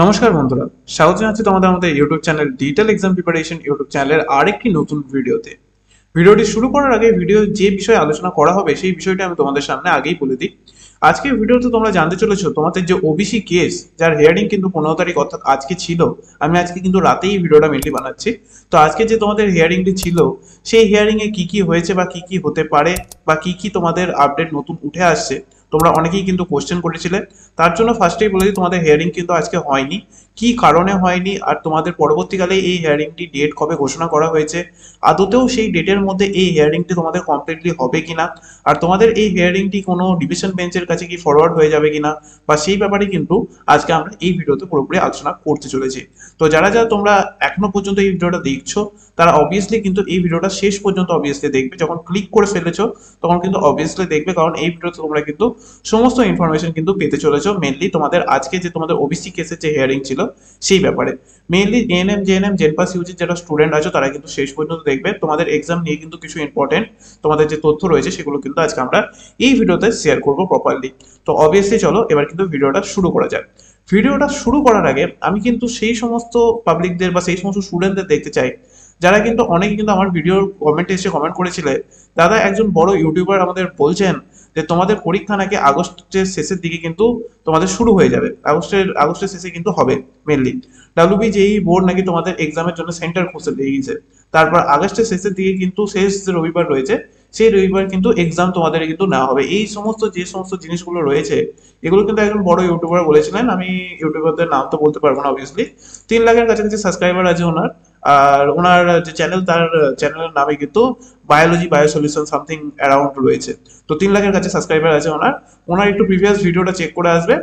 নমস্কার বন্ধুরা, স্বাগত জানাচ্ছি তোমাদের আমাদের YouTube channel digital exam preparation YouTube চ্যানেলের আরেকটি নতুন ভিডিওতে। ভিডিওটি শুরু করার আগে ভিডিও যে বিষয়ে আলোচনা করা হবে সেই বিষয়টা আমি তোমাদের সামনে আগেই বলে দিই। আজকের ভিডিওতে তোমরা জানতে চলেছো তোমাদের যে ওবিসি কেস, যার হিয়ারিং কিন্তু 15 তারিখ অর্থাৎ আজকে ছিল। আমি আজকে কিন্তু রাতেই ভিডিওটা মেনলি বানাচ্ছি। তো আজকে যে তোমাদের হিয়ারিংটি ছিল, সেই হিয়ারিং এ কি কি হয়েছে বা কি কি হতে পারে বা কি কি তোমাদের আপডেট নতুন উঠে আসছে, তোমরা অনেকেই কিন্তু কোশ্চেন করেছিলে। তার জন্য ফার্স্টেই বলে দিই, তোমাদের হিয়ারিং কিন্তু আজকে হয়নি। কি কারণে হয়নি আর তোমাদের পরবর্তীকালে এই হিয়ারিংটি ডেট কবে ঘোষণা করা হয়েছে, আদতেও সেই ডেটের মধ্যে এই হিয়ারিংটি তোমাদের কমপ্লিটলি হবে কিনা, আর তোমাদের এই হিয়ারিংটি কোনো ডিভিশন বেঞ্চের কাছে কি ফরওয়ার্ড হয়ে যাবে কিনা, বা সেই ব্যাপারে কিন্তু আজকে আমরা এই ভিডিওতে পুরোপুরি আলোচনা করতে চলেছি। তো যারা যারা তোমরা এখনো পর্যন্ত এই ভিডিওটা দেখছো, তারা অবভিয়াসলি কিন্তু এই ভিডিওটা শেষ পর্যন্ত অবভিয়াসলি দেখবে। যখন ক্লিক করে ফেলেছো তখন কিন্তু অবভিয়াসলি দেখবে, কারণ এই ভিডিওতে তোমরা কিন্তু সমস্ত ইনফরমেশন কিন্তু পেতে চলেছো মেনলি তোমাদের আজকে যে তোমাদের ওবিসি কেসের যে হিয়ারিং ছিল সেই ব্যাপারে। মেইনলি এএনএম জেএনএম জেনপাস ইউজির যারা স্টুডেন্ট আছো তারা কিন্তু শেষ পর্যন্ত দেখবে। তোমাদের এক্সাম নিয়ে কিন্তু কিছু ইম্পর্টেন্ট তোমাদের যে তথ্য রয়েছে সেগুলো কিন্তু আজকে আমরা এই ভিডিওতে শেয়ার করব প্রপারলি। তো অবভিয়াসলি চলো এবার কিন্তু ভিডিওটা শুরু করা যাক। ভিডিওটা শুরু করার আগে আমি কিন্তু সেই সমস্ত পাবলিকদের বা সেই সমস্ত স্টুডেন্টদের দেখতে চাই যারা কিন্তু অনেকে কিন্তু আমার ভিডিওর কমেন্টে এসে কমেন্ট করেছিলে, দাদা একজন বড় ইউটিউবার আমাদের বলছেন যে তোমাদের পরীক্ষা নাকি আগস্টের শেষের দিকে কিন্তু তোমাদের শুরু হয়ে যাবে, আগস্টের শেষে কিন্তু হবে। মেনলি ডাব্লিউবিজেই বোর্ড নাকি তোমাদের এক্সামের জন্য সেন্টার খুঁজে দিয়ে গেছে। তারপর আগস্টের শেষের দিকে কিন্তু শেষ যে রবিবার রয়েছে সেই রবিবার কিন্তু এক্সাম তোমাদের কিন্তু নেওয়া হবে। এই সমস্ত যে সমস্ত জিনিসগুলো রয়েছে এগুলো কিন্তু একজন বড় ইউটিউবার বলেছিলেন। আমি ইউটিউবারদের নাম তো বলতে পারবো না অবভিয়াসলি। 3 লাখের কাছাকাছি সাবস্ক্রাইবার আছে ওনার। আর ওনার যে চ্যানেল, তার চ্যানেলের নামে কিন্তু biology bio solution something around রয়েছে। তো 3 লাখের কাছে সাবস্ক্রাইবার আছে ওনার। ওনার একটু প্রিভিয়াস ভিডিওটা চেক করে আসবে।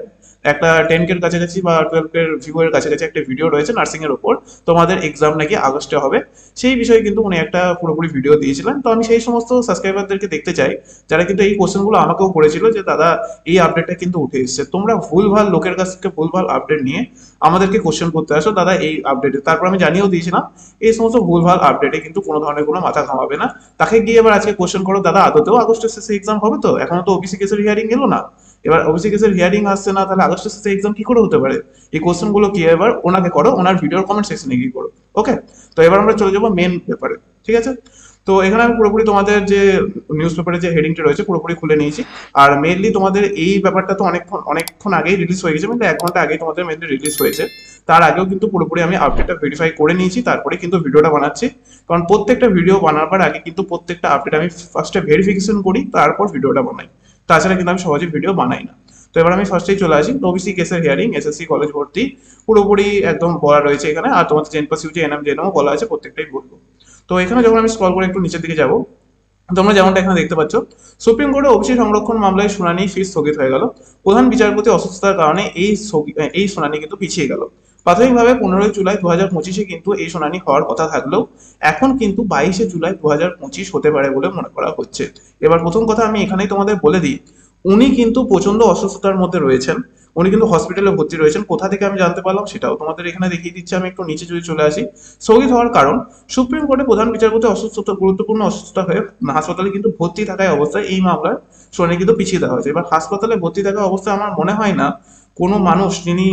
একটা 10K কাছাকাছি বা 12K ভিউয়ের কাছাকাছি একটা ভিডিও রয়েছে নার্সিং এর উপর, তোমাদের এক্সাম নাকি আগস্টে হবে সেই বিষয়ে কিন্তু উনি একটা পুরোপুরি ভিডিও দিয়েছিলেন। তো আমি সেই সমস্ত সাবস্ক্রাইবারদেরকে দেখতে চাই যারা কিন্তু এই কোশ্চেনগুলো আমাকেও করেছিল যে দাদা এই আপডেটটা কিন্তু উঠে এসেছে, তোমরা ভুলভাল লোকের কাছ থেকে ভুলভাল আপডেট নিয়ে আমাদেরকে কোশ্চেন করতে আসো দাদা এই আপডেটে। তারপর আমি জানিয়েও দিয়েছিলাম এই সমস্ত ভুলভাল আপডেটে কিন্তু কোনো ধরনের কোনো মাথা ঘামাবে না। তাকে গিয়ে এবার আজকে কোশ্চেন করো, দাদা আদতেও আগস্টের শেষে এক্সাম হবে? তো এখনো তো ওবিসি কেসের হিয়ারিং এলো না। এবার ওবিসি কেসের হিয়ারিং আসছে না, তাহলে আগস্টের শেষে এক্সাম কি করে হতে পারে? এই কোশ্চেন গুলো কি এবার ওনাকে করো, ওনার ভিডিওর কমেন্ট সেকশনে গিয়ে করো। ওকে, তো এবার আমরা চলে যাবো মেন ব্যাপারে। ঠিক আছে, তো এখানে আমি পুরোপুরি তোমাদের যে নিউজ পেপারে যে হেডিংটা রয়েছে পুরোপুরি খুলে নিয়েছি। আর মেনলি তোমাদের এই ব্যাপারটা তো অনেকক্ষণ আগেই রিলিজ হয়ে গেছে, মানে 1 ঘন্টা আগেই তোমাদের মেনলি রিলিজ হয়েছে। তার আগেও কিন্তু পুরোপুরি আমি আপডেটটা ভেরিফাই করে নিয়েছি, তারপরে কিন্তু ভিডিওটা বানাচ্ছি। কারণ প্রত্যেকটা ভিডিও বানাবার আগে কিন্তু প্রত্যেকটা আপডেট আমি ফার্স্টে ভেরিফিকেশন করি, তারপর ভিডিওটা বানাই। তাছাড়া কিন্তু আমি সহজে ভিডিও বানাই না। তো এবার আমি ফার্স্টেই চলে আসি। ওবিসি কেসের হিয়ারিং, এসএসসি কলেজ ভর্তি পুরোপুরি একদম বলা রয়েছে এখানে। আর তোমাদের জেনপাস ইউজি এনএম জেএনএমও বলা আছে, প্রত্যেকটাই বলবো। তো এখানে যখন আমি স্ক্রল করে একটু নিচের দিকে যাব, তোমরা যেমনটা এখানে দেখতে পাচ্ছ, সুপ্রিম কোর্টে ওবিসি সংরক্ষণ মামলায় শুনানি ফিস স্থগিত হয়ে গেল। প্রধান বিচারপতি অসুস্থতার কারণে এই শুনানি কিন্তু পিছিয়ে গেল। প্রাথমিকভাবে 15 জুলাই 2025 কিন্তু এই শুনানি হওয়ার কথা থাকলেও এখন কিন্তু 22 জুলাই 2025 হতে পারে বলে মনে করা হচ্ছে। এবার প্রথম কথা আমি এখানেই তোমাদের বলে দিই, উনি কিন্তু প্রচন্ড অসুস্থতার মধ্যে রয়েছেন। উনি কিন্তু হসপিটালে ভর্তি রয়েছেন। কোথা থেকে আমি জানতে পারলাম সেটাও তোমাদের এখানে দেখিয়ে দিচ্ছি। আমি একটু নিচে যদি চলে আসি, স্থগিত হওয়ার কারণ, সুপ্রিম কোর্টে প্রধান বিচারপতি গুরুত্বপূর্ণ অসুস্থতা হয়ে হাসপাতালে কিন্তু ভর্তি থাকায় অবস্থায় এই মামলার শুনানি কিন্তু পিছিয়ে দেওয়া হয়েছে। এবার হাসপাতালে ভর্তি থাকা অবস্থায় আমার মনে হয় না কোনো মানুষ যিনি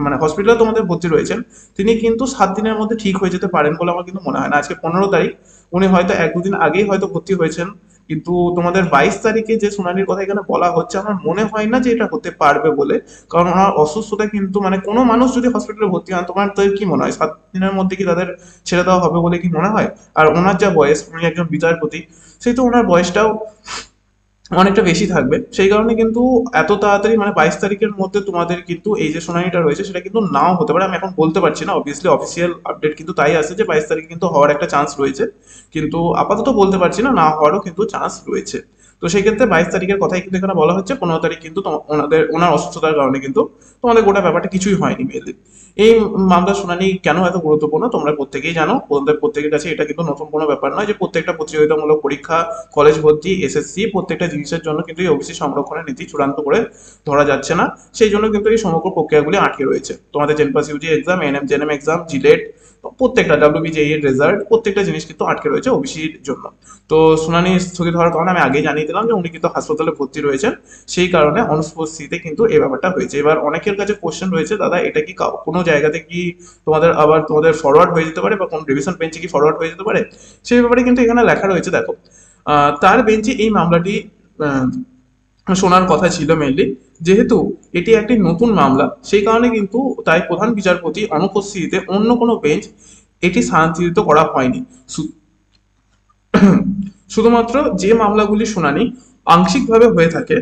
মানে হসপিটালে তোমাদের ভর্তি রয়েছেন তিনি কিন্তু 7 দিনের মধ্যে ঠিক হয়ে যেতে পারেন বলে আমার কিন্তু মনে হয় না। আজকে 15 তারিখ, উনি হয়তো 1-2 দিন আগেই হয়তো ভর্তি হয়েছেন, কিন্তু তোমাদের 22 তারিখে যে শুনানির কথা এখানে বলা হচ্ছে আমার মনে হয় না যে এটা হতে পারবে বলে। কারণ ওনার অসুস্থতা কিন্তু মানে কোনো মানুষ যদি হসপিটালে ভর্তি হন, তোমার তো কি মনে হয় 7 দিনের মধ্যে কি তাদের ছেড়ে দেওয়া হবে বলে কি মনে হয়? আর ওনার যা বয়স, উনি একজন বিচারপতি, সেই তো ওনার বয়সটাও অনেকটা বেশি থাকবে। সেই কারণে কিন্তু এত তাড়াতাড়ি মানে 22 তারিখের মধ্যে তোমাদের কিন্তু এই যে শুনানিটা রয়েছে সেটা কিন্তু নাও হতে পারে। আমি এখন বলতে পারছি না, অবভিয়াসলি অফিসিয়াল আপডেট কিন্তু তাই আছে যে 22 তারিখে কিন্তু হওয়ার একটা চান্স রয়েছে, কিন্তু আপাতত বলতে পারছি না, না হওয়ারও কিন্তু চান্স রয়েছে। তো সেই ক্ষেত্রে 22 তারিখের কথাই কিন্তু এখানে বলা হচ্ছে। 15 তারিখ কিন্তু ওনার অসুস্থতার কারণে কিন্তু তোমাদের গোটা ব্যাপারটা কিছুই হয়নি মেনলি। এই মামলার শুনানি কেন এত গুরুত্বপূর্ণ তোমরা প্রত্যেকেই জানো, তোমাদের প্রত্যেকের কাছে এটা কিন্তু নতুন কোনো ব্যাপার নয় যে প্রত্যেকটা প্রতিযোগিতামূলক পরীক্ষা, কলেজ ভর্তি, এসএসসি প্রত্যেকটা জিনিসের জন্য কিন্তু এই ওবিসি সংরক্ষণের নীতি চূড়ান্ত করে ধরা যাচ্ছে না। সেই জন্য কিন্তু এই সমগ্র প্রক্রিয়াগুলি আটকে রয়েছে। তোমাদের JENPAS UG exam, ANM GNM exam, JELET, প্রত্যেকটা ডাব্লিউবিজেই এর রেজাল্ট প্রত্যেকটা জিনিস কিন্তু আটকে রয়েছে ওবিসির জন্য। তো শুনানি স্থগিত হওয়ার কারণে আমি আগেই জানিয়ে দিলাম যে উনি কিন্তু হাসপাতালে ভর্তি রয়েছেন, সেই কারণে অনুপস্থিতিতে কিন্তু এই ব্যাপারটা হয়েছে। এবার অনেকের কাছে কোশ্চেন রয়েছে, দাদা এটা কি কোনো জায়গাতে কি তোমাদের আবার তোমাদের ফরওয়ার্ড হয়ে যেতে পারে বা কোনো ডিভিশন বেঞ্চে কি ফরওয়ার্ড হয়ে যেতে পারে, সেই ব্যাপারে কিন্তু এখানে লেখা রয়েছে। দেখো তার বেঞ্চে এই মামলাটি শোনার কথা ছিল মেনলি, যেহেতু এটি একটি নতুন মামলা সেই কারণে কিন্তু তাই প্রধান বিচারপতি অনুপস্থিতিতে অন্য কোনো বেঞ্চ এটি স্থানান্তরিত করা হয়নি। শুধুমাত্র যে মামলাগুলি শুনানি আংশিকভাবে হয়ে থাকে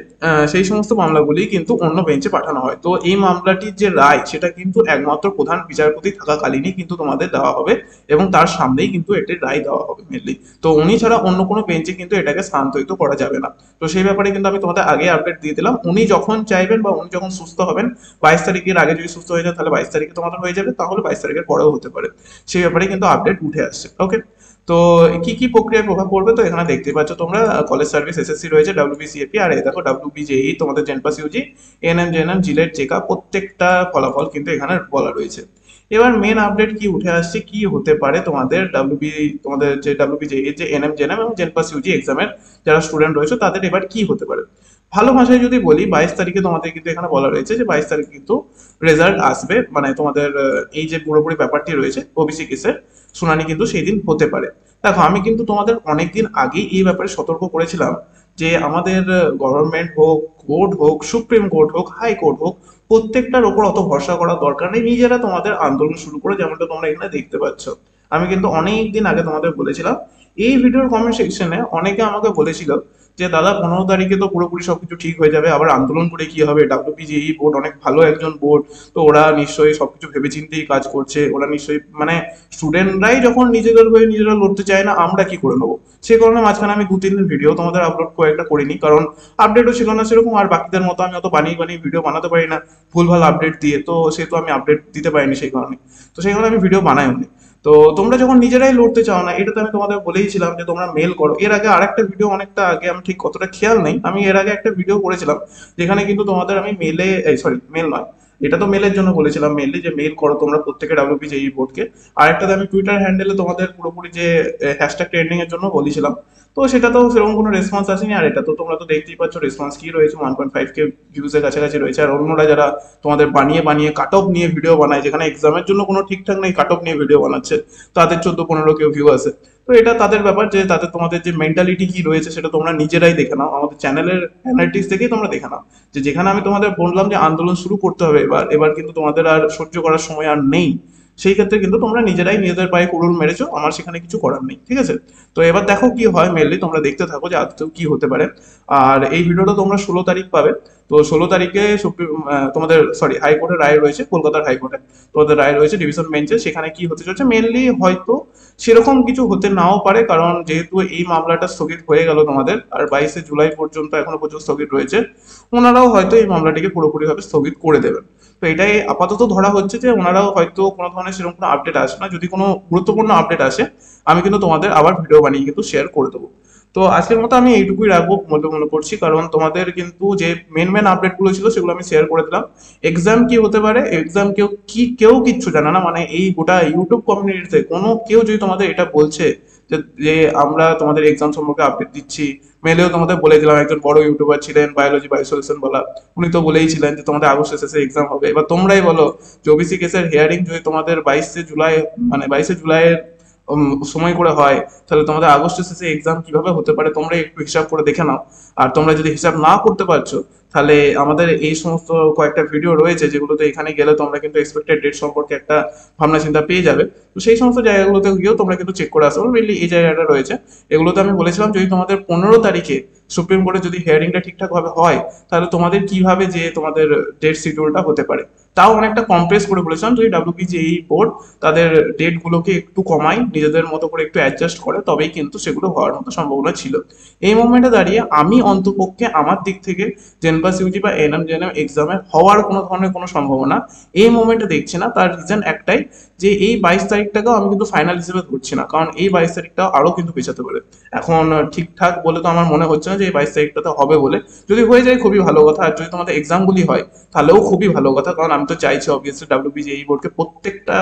সেই সমস্ত মামলাগুলি কিন্তু অন্য বেঞ্চে পাঠানো হয়। তো এই মামলাটির যে রায় সেটা কিন্তু একমাত্র প্রধান বিচারপতি থাকাকালীনই কিন্তু তোমাদের দেওয়া হবে এবং তার সামনেই কিন্তু এটির রায় দেওয়া হবে মেনলি। তো উনি ছাড়া অন্য কোনো বেঞ্চে কিন্তু এটাকে স্থানান্তরিত করা যাবে না। তো সেই ব্যাপারে কিন্তু আমি তোমাদের আগে আপডেট দিয়ে দিলাম। উনি যখন চাইবেন বা উনি যখন সুস্থ হবেন, 22 তারিখের আগে যদি সুস্থ হয়ে যান তাহলে 22 তারিখে তোমাদের হয়ে যাবে, তাহলে 22 তারিখের পরেও হতে পারে। সেই ব্যাপারে কিন্তু আপডেট উঠে আসছে। ওকে, তো কি কি প্রক্রিয়ায় প্রভাব পড়বে তো এখানে দেখতে পাচ্ছ তোমরা, কলেজ সার্ভিস এসএসসি রয়েছে, ডাব্লিউবিসিএপি, আর এই দেখো ডাব্লিউবিজেই তোমাদের JENPAS UG, ANM GNM JELET checkup প্রত্যেকটা ফলাফল কিন্তু এখানে বলা রয়েছে। এবার মেন আপডেট কি উঠে আসছে, কি হতে পারে তোমাদের তোমাদের যে ডাব্লিউবিজেই যে এনএম জেএনএম এবং জেনপাস ইউজি এক্সামের যারা স্টুডেন্ট রয়েছে তাদের এবার কি হতে পারে। ভালো ভাষায় যদি বলি, 22 তারিখে তোমাদের কিন্তু এখানে বলা রয়েছে যে 22 তারিখ কিন্তু রেজাল্ট আসবে, মানে তোমাদের এই যে পুরোপুরি ব্যাপারটি রয়েছে ওবিসি কেসের শুনানি কিন্তু সেই দিন হতে পারে। দেখো আমি কিন্তু তোমাদের অনেকদিন আগেই এই ব্যাপারে সতর্ক করেছিলাম যে আমাদের গভর্নমেন্ট হোক, কোর্ট হোক, সুপ্রিম কোর্ট হোক, হাই কোর্ট হোক, প্রত্যেকটার ওপর অত ভরসা করার দরকার নেই। নিজেরা তোমাদের আন্দোলন শুরু করে, যেমনটা তোমরা এখানে দেখতে পাচ্ছ। আমি কিন্তু অনেক দিন আগে তোমাদের বলেছিলাম। এই ভিডিওর কমেন্ট সেকশনে অনেকে আমাকে বলেছিল যে দাদা 15 তারিখে তো পুরোপুরি সবকিছু ঠিক হয়ে যাবে, আবার আন্দোলন করে কি হবে, ডাব্লিউপিজেই বোর্ড অনেক ভালো একজন বোর্ড, তো ওরা নিশ্চয়ই সবকিছু ভেবেচিন্তেই কাজ করছে, ওরা নিশ্চয়ই মানে স্টুডেন্টরাই যখন নিজেদের হয়ে নিজেরা লড়তে চায় না, আমরা কি করে নেবো। সে কারণে মাঝখানে আমি 2-3 দিন ভিডিও তোমাদের আপলোড কয়েকটা করিনি, কারণ আপডেটও ছিল না সেরকম, আর বাকিদের মতো আমি অত বানিয়ে বানিয়ে ভিডিও বানাতে পারি না ভুলভাল আপডেট দিয়ে, তো সেহেতু আমি আপডেট দিতে পারিনি সেই কারণে। তো সেই কারণে আমি ভিডিও বানাইনি। তো তোমরা যখন নিজেরাই লড়তে চাও না, এটা তো আমি তোমাদের বলেইছিলাম যে তোমরা মেল করো। এর আগে আরেকটা ভিডিও অনেকটা আগে, আমি ঠিক কতটা খেয়াল নেই, আমি এর আগে একটা ভিডিও করেছিলাম যেখানে কিন্তু তোমাদের আমি মেলে, সরি মেল নয়, এটা তো মেলের জন্য বলেছিলাম মেনলি, যে মেল করো তোমরা প্রত্যেকে ডাব্লিউপিজেই বোর্ডকে। আর একটাতে আমি টুইটার হ্যান্ডেলে তোমাদের পুরোপুরি যে হ্যাশট্যাগ ট্রেন্ডিং এর জন্য বলেছিলাম। তো সেটা তো সেরকম কোনো রেসপন্স আসেনি, আর এটা তো তোমরা তো দেখতেই পাচ্ছ রেসপন্স কি রয়েছে, 1.5K ভিউজের কাছাকাছি রয়েছে। আর অন্যরা যারা তোমাদের বানিয়ে বানিয়ে কাট অফ নিয়ে ভিডিও বানায়, যেখানে এক্সামের জন্য কোনো ঠিকঠাক নেই, কাট অফ নিয়ে ভিডিও বানাচ্ছে, তাদের 14-15 কেউ ভিউ আছে। তো এটা তাদের ব্যাপার, যে তাদের তোমাদের যে মেন্টালিটি কি রয়েছে সেটা তোমরা নিজেরাই দেখে নাও, আমাদের চ্যানেলের অ্যানালিটিক্স দেখেই তোমরা দেখে নাও। যে যেখানে আমি তোমাদের বললাম যে আন্দোলন শুরু করতে হবে এবার, এবার কিন্তু তোমাদের আর সহ্য করার সময় আর নেই, সেই ক্ষেত্রে কিন্তু তোমরা নিজেরাই নিজেদের পায়ে কুড়ুল মেরেছো, আমার সেখানে কিছু করার নেই, ঠিক আছে। তো এবার দেখো কি হয়, মেনলি তোমরা দেখতে থাকো যে আদৌ কি হতে পারে। আর এই ভিডিওটা তোমরা 16 তারিখ পাবে। তো 16 তারিখে তোমাদের সরি হাইকোর্টের রায় রয়েছে, কলকাতার হাইকোর্টে তোমাদের রায় রয়েছে ডিভিশন বেঞ্চে, সেখানে কি হতে চলছে মেনলি হয়তো সেরকম কিছু হতে নাও পারে, কারণ যেহেতু এই মামলাটা স্থগিত হয়ে গেল তোমাদের, আর 22 জুলাই পর্যন্ত এখনো পর্যন্ত স্থগিত রয়েছে, ওনারাও হয়তো এই মামলাটিকে পুরোপুরিভাবে স্থগিত করে দেবেন। তো এটাই আপাতত ধরা হচ্ছে যে ওনারাও হয়তো কোনো ধরনের সেরকম কোনো আপডেট আসে না, যদি কোনো গুরুত্বপূর্ণ আপডেট আসে আমি কিন্তু তোমাদের আবার ভিডিও বানিয়ে কিন্তু শেয়ার করে দেবো। তো আজকের মতো আমি এইটুকুই রাখবো মনে করছি, কারণ তোমাদের কিন্তু যে মেন মেন আপডেটগুলো ছিল সেগুলো আমি শেয়ার করে দিলাম। এক্সাম কি হতে পারে, এক্সাম কেউ কিচ্ছু জানে না, মানে এই গোটা ইউটিউব কমিউনিটিতে কোনো কেউ যদি তোমাদের এটা বলছে যে যে আমরা তোমাদের এক্সাম সম্পর্কে আপডেট দিচ্ছি, মেলেও তোমাদের বলে দিলাম, একজন বড় ইউটিউবার ছিলেন বায়োলজি বায়োসলিউশন বলা, উনি তো বলেই ছিলেন যে তোমাদের আগস্টের শেষে এক্সাম হবে। এবার তোমরাই বলো যে ওবিসি কেসের হিয়ারিং যদি তোমাদের 22 জুলাই, মানে 22 জুলাইয়ের সময় করে হয়, তাহলে তোমাদের আগস্টের শেষে এক্সাম কিভাবে হতে পারে তোমরা একটু হিসাব করে দেখে নাও। আর তোমরা যদি হিসাব না করতে পারছো, তাহলে আমাদের এই সমস্ত কয়েকটা ভিডিও রয়েছে যেগুলোতে এখানে গেলে তোমরা কিন্তু এক্সপেক্টেড ডেট সম্পর্কে একটা ভাবনা চিন্তা পেয়ে যাবে। তো সেই সমস্ত জায়গাগুলোতে গিয়েও তোমরা কিন্তু চেক করে আসতে পারো, মেনলি এই জায়গাটা রয়েছে। এগুলোতে আমি বলেছিলাম যদি তোমাদের 15 তারিখে সুপ্রিম কোর্টে যদি হিয়ারিংটা ঠিকঠাক ভাবে হয়, তাহলে তোমাদের কিভাবে যে তোমাদের ডেট শিডিউলটা হতে পারে, তাও অনেকটা কম্প্রেস করে বলেছিলাম। যদি ডাব্লিউপিজেই বোর্ড তাদের ডেটগুলোকে একটু কমায়, নিজেদের মতো করে একটু অ্যাডজাস্ট করে, তবেই কিন্তু সেগুলো হওয়ার মতো সম্ভাবনা ছিল। এই মোমেন্টে দাঁড়িয়ে আমি অন্তপক্ষে আমার দিক থেকে জেনপাস ইউজি বা এনএম জেএনএম এক্সামে হওয়ার কোনো ধরনের কোনো সম্ভাবনা এই মোমেন্টে দেখছি না। তার রিজন একটাই, যে এই 22 তারিখটাকেও আমি কিন্তু ফাইনাল হিসেবে ধরছি না, কারণ এই 22 তারিখটাও আরো কিন্তু পেছাতে পারে। এখন ঠিকঠাক বলে তো আমার মনে হচ্ছে না যে এই 22 তারিখটাতে হবে বলে। যদি হয়ে যায় খুবই ভালো কথা, আর যদি তোমাদের এক্সামগুলি হয় তাহলেও খুবই ভালো কথা, কারণ আমি আমি তো চাইছি অবভিয়াসলি ডাব্লিউবিজেই বোর্ডকে প্রত্যেকটা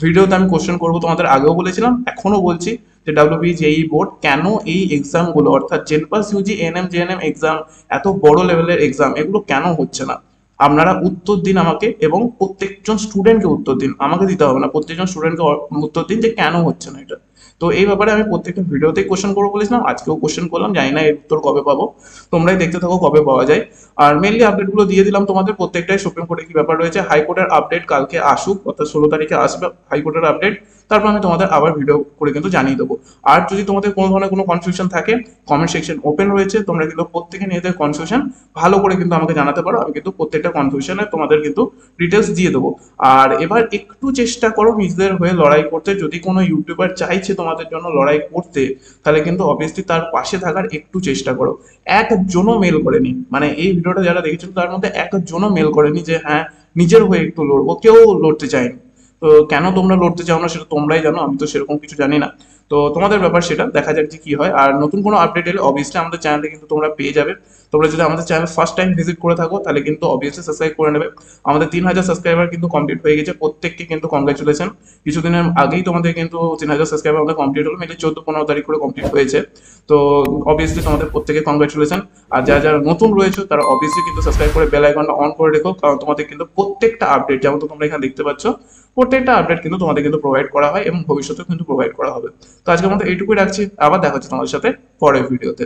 ভিডিওতে আমি কোশ্চেন করবো, তোমাদের আগেও বলেছিলাম এখনো বলছি যে ডাব্লিউবিজেই বোর্ড কেন এই এক্সামগুলো অর্থাৎ জেনপাস ইউজি এএনএম জেএনএম এক্সাম, এত বড় লেভেলের এক্সাম এগুলো কেন হচ্ছে না। আপনারা উত্তর দিন আমাকে, এবং প্রত্যেকজন স্টুডেন্টকে উত্তর দিন, আমাকে দিতে হবে না, প্রত্যেকজন স্টুডেন্টকে উত্তর দিন যে কেন হচ্ছে না এটা। তো এই ব্যাপারে আমি প্রত্যেকটা ভিডিওতেই কোশ্চেন করবো বলেছিলাম, আজকেও কোশ্চেন করলাম, জানি না এর উত্তর কবে পাবো, তোমরাই দেখতে থাকো কবে পাওয়া যায়। আর মেনলি আপডেটগুলো দিয়ে দিলাম তোমাদের প্রত্যেকটাই। সুপ্রিম কোর্টে কি ব্যাপার রয়েছে, হাইকোর্টের আপডেট কালকে আসুক, অর্থাৎ 16 তারিখে আসবে হাইকোর্টের আপডেট, তারপর আমি তোমাদের আবার ভিডিও করে কিন্তু জানিয়ে দেবো। আর যদি তোমাদের কোনো ধরনের কোনো কনফিউশন থাকে, কমেন্ট সেকশন ওপেন রয়েছে, তোমরা কিন্তু প্রত্যেকে নিজেদের কনফিউশন ভালো করে কিন্তু আমাকে জানাতে পারো, আমি কিন্তু প্রত্যেকটা কনফিউশনে তোমাদের কিন্তু ডিটেলস দিয়ে দেবো। আর এবার একটু চেষ্টা করো নিজেদের হয়ে লড়াই করতে, যদি কোনো ইউটিউবার চাইছে তোমাদের জন্য লড়াই করতে, তাহলে কিন্তু অবভিয়াসলি তার পাশে থাকার একটু চেষ্টা করো। একজনও মেল করেনি, মানে এই ভিডিওটা যারা দেখেছিল তার মধ্যে একজনও মেল করেনি যে হ্যাঁ নিজের হয়ে একটু লড়বো, কেউ লড়তে চায়নি। তো কেন তোমরা লড়তে চাও না সেটা তোমরাই জানো, আমি তো সেরকম কিছু জানি না। তো তোমাদের ব্যাপার, সেটা দেখা যাক যে কি হয়। আর নতুন কোনো আপডেট এলে অবভিয়াসলি আমাদের চ্যানেলে কিন্তু তোমরা পেয়ে যাবে। তোমরা যদি আমাদের চ্যানেল ফার্স্ট টাইম ভিজিট করে থাকো তাহলে কিন্তু অবভিয়াসলি সাবস্ক্রাইব করে নেবে। আমাদের 3000 সাবস্ক্রাইবার কিন্তু কমপ্লিট হয়ে গেছে, প্রত্যেককে কিন্তু কংগ্রাচুলেশন। কিছুদিনের আগেই তোমাদের কিন্তু 3000 সাবস্ক্রাইবার আমাদের কমপ্লিট হলো, মেনলি 14-15 তারিখ করে কমপ্লিট হয়েছে। তো অবভিয়াসলি তোমাদের প্রত্যেকে কংগ্রাচুলেশন। আর যারা যারা নতুন রয়েছে তারা অবভিয়াসলি কিন্তু সাবস্ক্রাইব করে বেল আইকনটা অন করে রেখো, কারণ তোমাদের কিন্তু প্রত্যেকটা আপডেট, যেমন তো তোমরা এখানে দেখতে পাচ্ছ, প্রত্যেকটা আপডেট কিন্তু তোমাদের কিন্তু প্রোভাইড করা হয় এবং ভবিষ্যতেও কিন্তু প্রোভাইড করা হবে। তো আজকের মতো এইটুকুই রাখছি, আবার দেখা হচ্ছে তোমাদের সাথে পরের ভিডিওতে।